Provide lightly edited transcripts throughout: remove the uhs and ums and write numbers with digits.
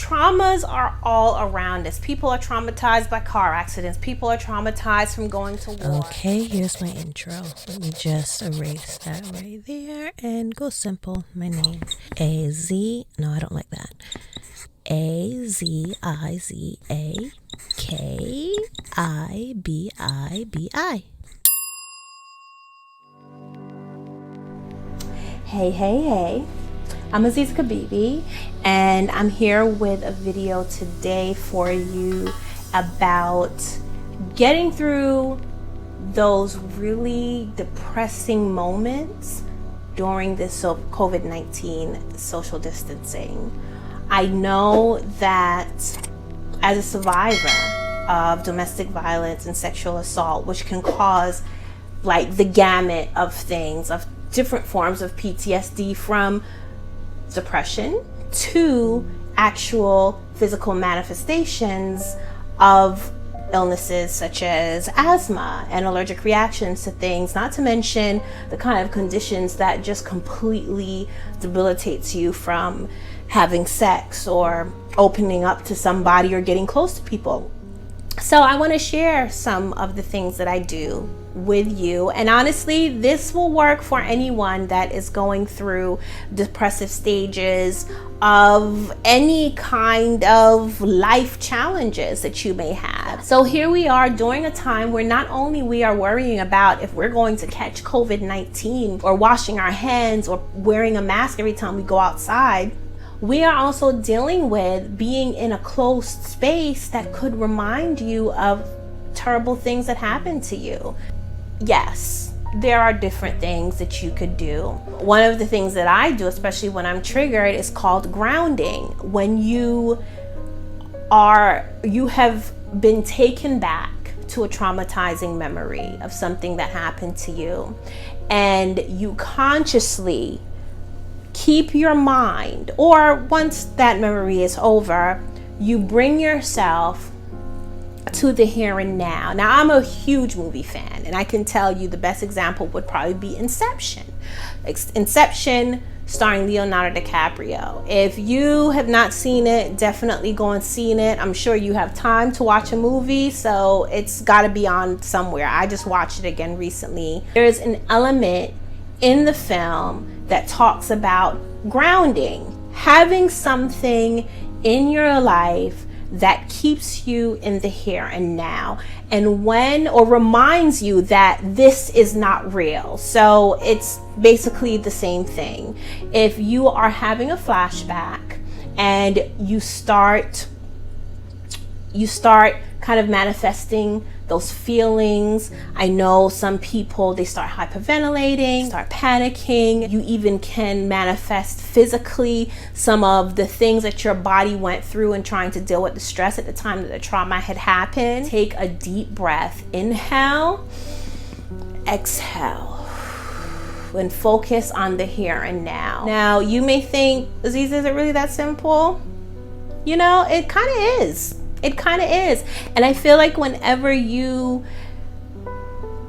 traumas are all around us. People are traumatized by car accidents. People are traumatized from going to war. Okay, here's my intro. Let me just erase that right there and go simple. My name, A-Z, no, I don't like that. A-Z-I-Z-A-K-I-B-I-B-I. Hey. I'm Aziza Kibibi, and I'm here with a video today for you about getting through those really depressing moments during this COVID-19 social distancing. I know that as a survivor of domestic violence and sexual assault, which can cause like the gamut of things, of different forms of PTSD, from depression to actual physical manifestations of illnesses such as asthma and allergic reactions to things, not to mention the kind of conditions that just completely debilitates you from having sex or opening up to somebody or getting close to people. So I want to share some of the things that I do with you, and honestly, this will work for anyone that is going through depressive stages of any kind of life challenges that you may have. So here we are during a time where not only we are worrying about if we're going to catch COVID-19 or washing our hands or wearing a mask every time we go outside, we are also dealing with being in a closed space that could remind you of terrible things that happened to you. Yes, there are different things that you could do. One of the things that I do, especially when I'm triggered, is called grounding. When you have been taken back to a traumatizing memory of something that happened to you, and you consciously keep your mind, or once that memory is over, you bring yourself to the here and now. Now, I'm a huge movie fan, and I can tell you the best example would probably be Inception. Inception, starring Leonardo DiCaprio. If you have not seen it, definitely go and see it. I'm sure you have time to watch a movie, so it's got to be on somewhere. I just watched it again recently. There's an element in the film that talks about grounding, having something in your life that keeps you in the here and now, and or reminds you that this is not real. So it's basically the same thing. If you are having a flashback and you start kind of manifesting those feelings. I know some people, they start hyperventilating, start panicking. You even can manifest physically some of the things that your body went through in trying to deal with the stress at the time that the trauma had happened. Take a deep breath. Inhale, exhale, and focus on the here and now. Now, you may think, Aziza, is it really that simple? You know, it kind of is. It kind of is. And I feel like whenever you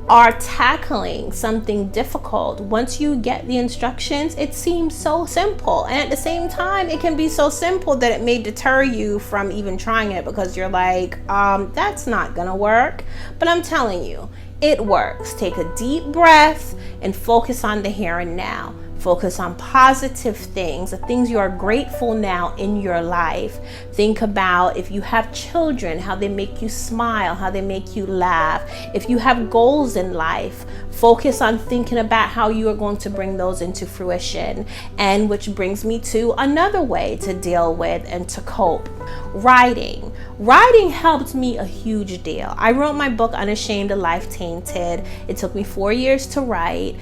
are tackling something difficult, once you get the instructions, it seems so simple. And at the same time, it can be so simple that it may deter you from even trying it, because you're like, that's not gonna work. But I'm telling you, it works. Take a deep breath and focus on the here and now. Focus on positive things, the things you are grateful now in your life. Think about, if you have children, how they make you smile, how they make you laugh. If you have goals in life, focus on thinking about how you are going to bring those into fruition. And which brings me to another way to deal with and to cope. Writing. Writing helped me a huge deal. I wrote my book, Unashamed, A Life Tainted. It took me 4 years to write,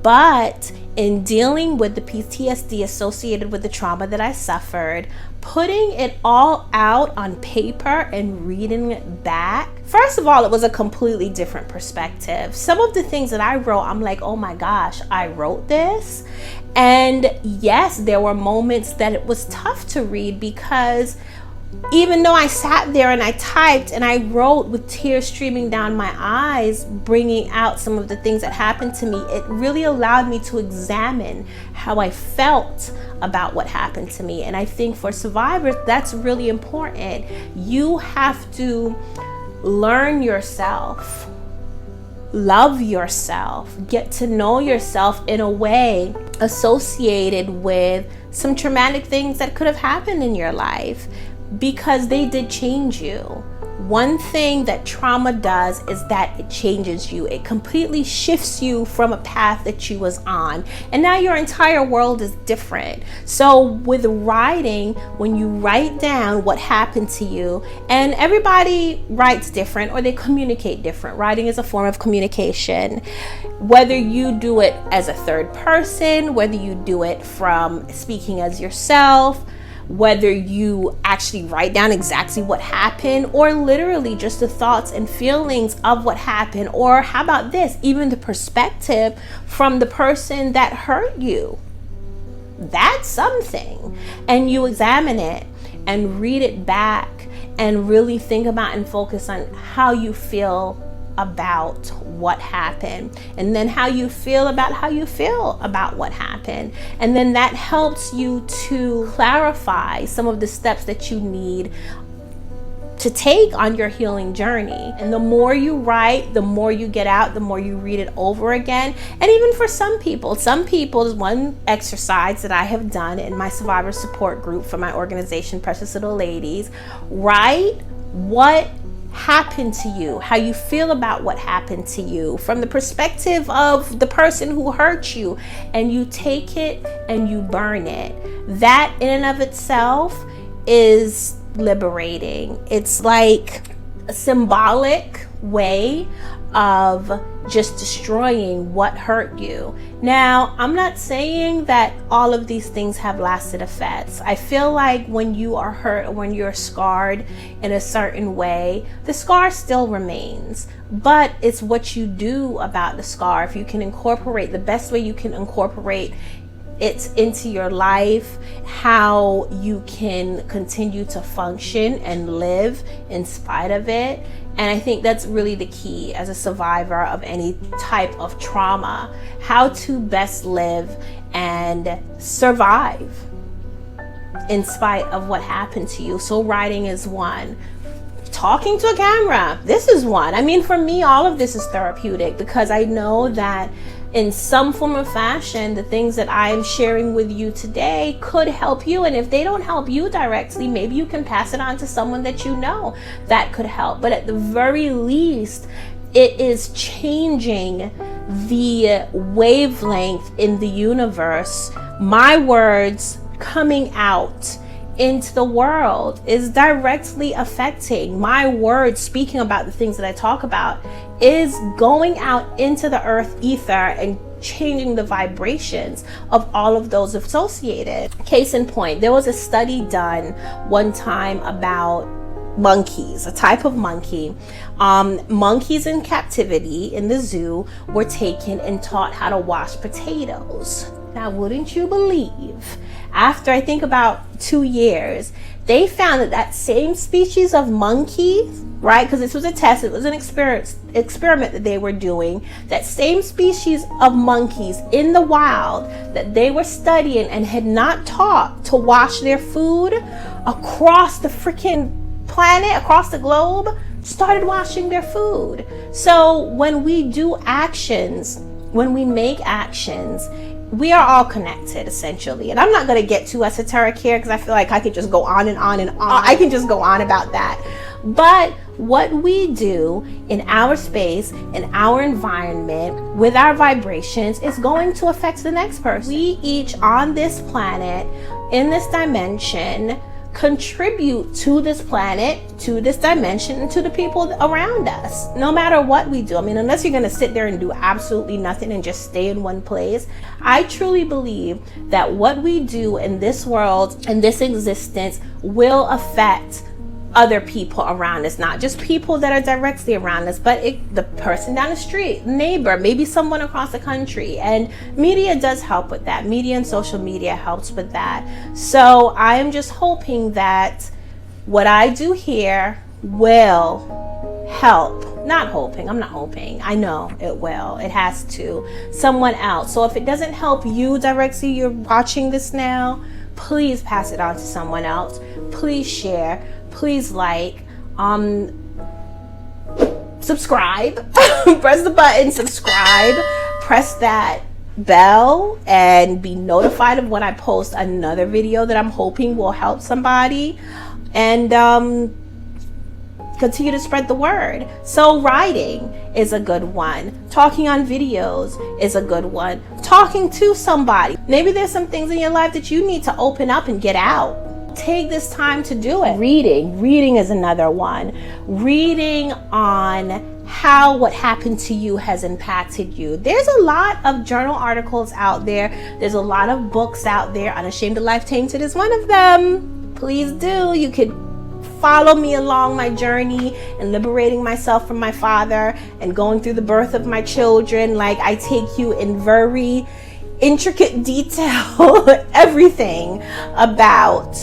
but in dealing with the PTSD associated with the trauma that I suffered, putting it all out on paper and reading it back, first of all, it was a completely different perspective. Some of the things that I wrote, I'm like, oh my gosh, I wrote this. And yes, there were moments that it was tough to read, because even though I sat there and I typed and I wrote with tears streaming down my eyes, bringing out some of the things that happened to me, it really allowed me to examine how I felt about what happened to me. And I think for survivors, that's really important. You have to learn yourself, love yourself, get to know yourself in a way associated with some traumatic things that could have happened in your life, because they did change you. One thing that trauma does is that it changes you. It completely shifts you from a path that you was on, and now your entire world is different. So with writing, when you write down what happened to you, and everybody writes different or they communicate different. Writing is a form of communication. Whether you do it as a third person, whether you do it from speaking as yourself, whether you actually write down exactly what happened, or literally just the thoughts and feelings of what happened, or how about this, even the perspective from the person that hurt you. That's something. And you examine it and read it back and really think about and focus on how you feel about what happened, and then how you feel about what happened. And then that helps you to clarify some of the steps that you need to take on your healing journey. And the more you write, the more you get out, the more you read it over again. And even for some people, is one exercise that I have done in my survivor support group for my organization, Precious Little Ladies. Write what happened to you, how you feel about what happened to you from the perspective of the person who hurt you, and you take it and you burn it. That in and of itself is liberating. It's like a symbolic way of just destroying what hurt you. Now, I'm not saying that all of these things have lasted effects. I feel like when you are hurt or when you're scarred in a certain way, the scar still remains, but it's what you do about the scar. If you can incorporate, the best way you can incorporate it into your life, how you can continue to function and live in spite of it. And I think that's really the key as a survivor of any type of trauma, how to best live and survive in spite of what happened to you. So writing is one. Talking to a camera, this is one. I mean, for me, all of this is therapeutic, because I know that in some form or fashion, the things that I'm sharing with you today could help you. And if they don't help you directly, maybe you can pass it on to someone that you know that could help. But at the very least, it is changing the wavelength in the universe. My words coming out into the world is directly affecting my words. Speaking about the things that I talk about is going out into the earth ether and changing the vibrations of all of those associated. Case in point, there was a study done one time about monkeys, a type of monkey. Monkeys in captivity in the zoo were taken and taught how to wash potatoes. Now, wouldn't you believe, after I think about 2 years, they found that that same species of monkey, right, because this was a test, it was an experiment that they were doing, that same species of monkeys in the wild that they were studying and had not taught to wash their food across the freaking planet, across the globe, started washing their food. So when we do actions, when we make actions, we are all connected, essentially. And I'm not going to get too esoteric here, because I feel like I could just go on and on and on. I can just go on about that. But what we do in our space, in our environment, with our vibrations, is going to affect the next person. We each on this planet, in this dimension, contribute to this planet, to this dimension, and to the people around us, no matter what we do. I mean, unless you're going to sit there and do absolutely nothing and just stay in one place. I truly believe that what we do in this world and this existence will affect other people around us, not just people that are directly around us, but the person down the street, neighbor, maybe someone across the country. And media does help with that. Media and social media helps with that. So I am just hoping that what I do here will help. Not hoping, I'm not hoping. I know it will. It has to. Someone else. So if it doesn't help you directly, you're watching this now, please pass it on to someone else. Please share. Please like. Subscribe. Press the button, subscribe. Press that bell and be notified of when I post another video that I'm hoping will help somebody. And continue to spread the word. So writing is a good one. Talking on videos is a good one. Talking to somebody. Maybe there's some things in your life that you need to open up and get out. Take this time to do it. Reading is another one. Reading on how what happened to you has impacted you. There's a lot of journal articles out there. There's a lot of books out there. Unashamed of Life Tainted is one of them. Please do. You could follow me along my journey and liberating myself from my father and going through the birth of my children. Like, I take you in very intricate detail, everything about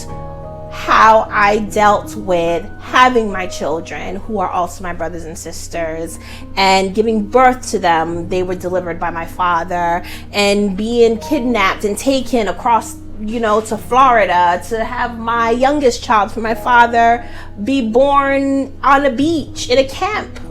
how I dealt with having my children, who are also my brothers and sisters, and giving birth to them. They were delivered by my father, and being kidnapped and taken across, to Florida to have my youngest child from my father be born on a beach in a camp,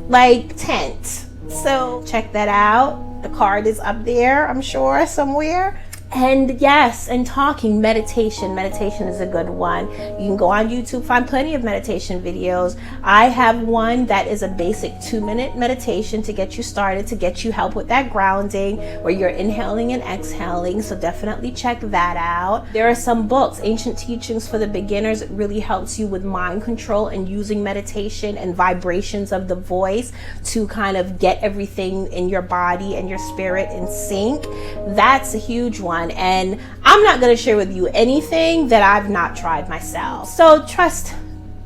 tent. So check that out. The card is up there, I'm sure, somewhere. And yes, and talking, meditation is a good one. You can go on YouTube, find plenty of meditation videos. I have one that is a basic 2-minute meditation to get you started, to get you help with that grounding, where you're inhaling and exhaling. So definitely check that out. There are some books, Ancient Teachings for the Beginners. It really helps you with mind control and using meditation and vibrations of the voice to kind of get everything in your body and your spirit in sync. That's a huge one. And I'm not going to share with you anything that I've not tried myself. So trust,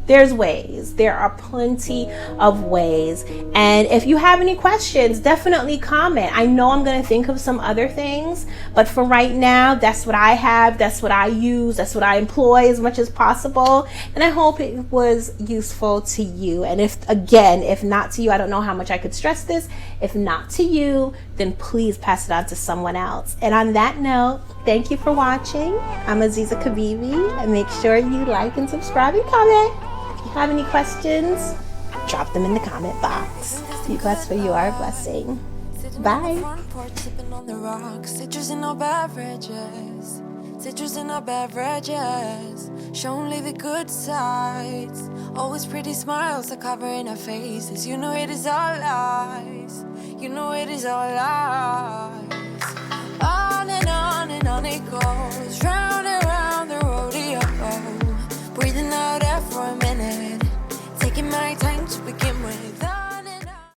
there's ways. There are plenty of ways. And if you have any questions, definitely comment. I know I'm going to think of some other things, but for right now, that's what I have. That's what I use. That's what I employ as much as possible. And I hope it was useful to you. And if not to you, I don't know how much I could stress this. If not to you, then please pass it on to someone else. And on that note, thank you for watching. I'm Aziza Kibibi, and make sure you like and subscribe and comment. If you have any questions, drop them in the comment box. Be blessed, for you are a blessing. Bye. Citrus in our beverages. Citrus in our beverages. Show only the good sides. Always pretty smiles are covering our faces. You know it is all lies. You know it is all lies. On and on it goes. Round and round the rodeo. Breathing out air for a minute. Taking my time to begin with.